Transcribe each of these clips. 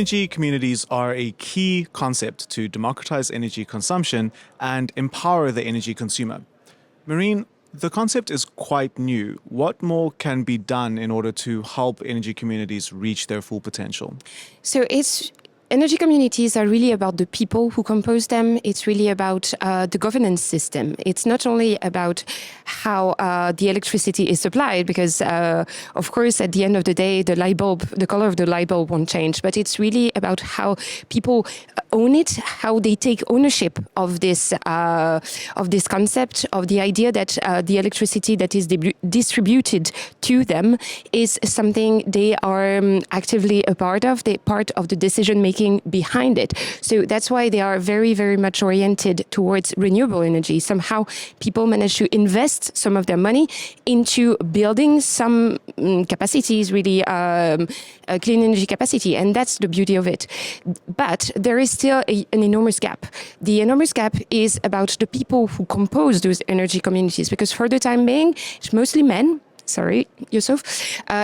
Energy communities are a key concept to democratize energy consumption and empower the energy consumer. Marine, the concept is quite new. What more can be done in order to help energy communities reach their full potential? So energy communities are really about the people who compose them. It's really about the governance system. It's not only about how the electricity is supplied, because of course, at the end of the day, the color of the light bulb won't change. But it's really about how people own it, how they take ownership of this concept, of the idea that the electricity that is distributed to them is something they are actively a part of. They're part of the decision making behind it. So that's why they are very, very much oriented towards renewable energy. Somehow people manage to invest some of their money into building some capacities, really clean energy capacity. And that's the beauty of it. But there is still an enormous gap. The enormous gap is about the people who compose those energy communities, because for the time being, it's mostly men. Sorry, Yusuf.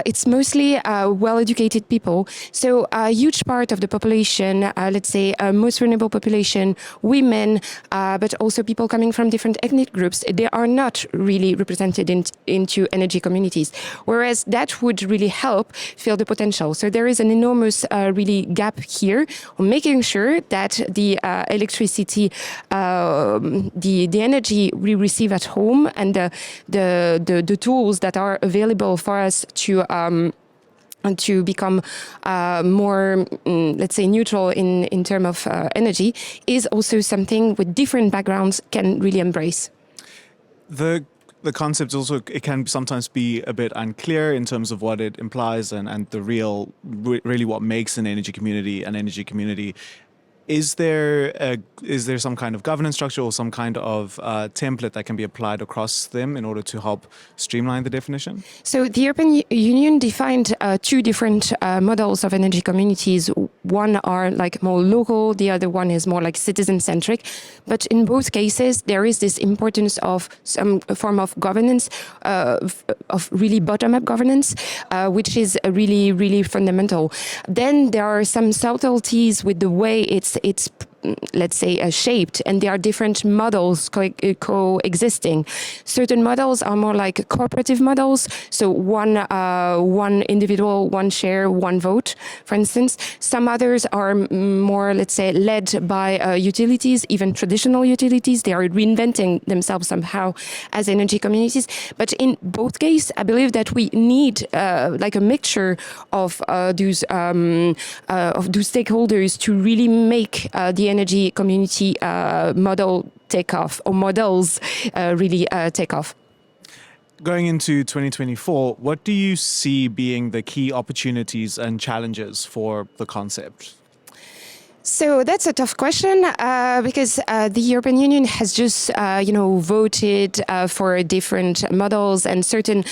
It's mostly well-educated people. So a huge part of the population, let's say most vulnerable population, women, but also people coming from different ethnic groups, they are not really represented into energy communities. Whereas that would really help fill the potential. So there is an enormous really gap here on making sure that the electricity, the energy we receive at home and the tools that are available for us to become more, let's say, neutral in terms of energy is also something with different backgrounds can really embrace. The concept also, it can sometimes be a bit unclear in terms of what it implies and the really what makes an energy community an energy community. Is there some kind of governance structure or some kind of template that can be applied across them in order to help streamline the definition? So the European Union defined two different models of energy communities. One are like more local, the other one is more like citizen-centric. But in both cases, there is this importance of some form of governance, of really bottom-up governance, which is really, really fundamental. Then there are some subtleties with the way it's let's say, shaped, and there are different models coexisting. Certain models are more like cooperative models, so one individual, one share, one vote, for instance. Some others are more, let's say, led by utilities, even traditional utilities. They are reinventing themselves somehow as energy communities. But in both cases, I believe that we need like a mixture of those stakeholders to really make the energy community model take off, or models really take off. Going into 2024, what do you see being the key opportunities and challenges for the concept? So that's a tough question because the European Union has just, voted for different models and certain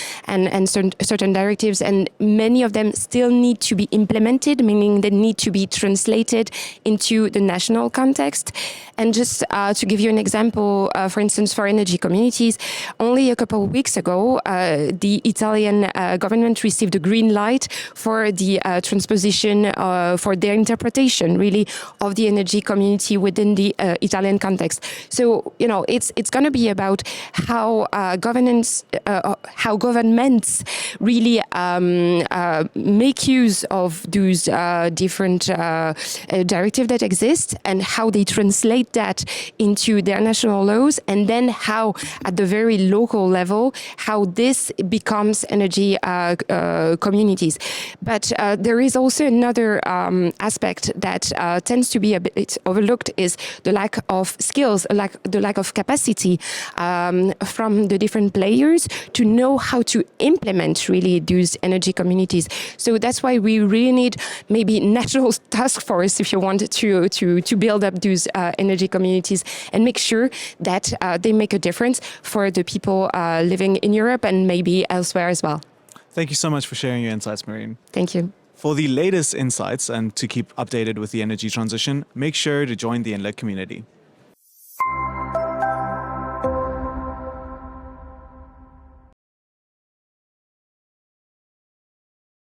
directives, and many of them still need to be implemented, meaning they need to be translated into the national context. And just to give you an example, for instance, for energy communities, only a couple of weeks ago, the Italian government received a green light for the transposition, for their interpretation, really, of the energy community within the Italian context. So, it's going to be about how governments really make use of those different directives that exist and how they translate that into their national laws, and then how, at the very local level, how this becomes energy communities. But there is also another aspect that tends to be a bit overlooked, is the lack of skills, the lack of capacity from the different players to know how to implement really those energy communities. So that's why we really need maybe national task force, if you want, to build up those energy communities and make sure that they make a difference for the people living in Europe and maybe elsewhere as well. Thank you so much for sharing your insights, Marine. Thank you. For the latest insights and to keep updated with the energy transition, make sure to join the Enlit community.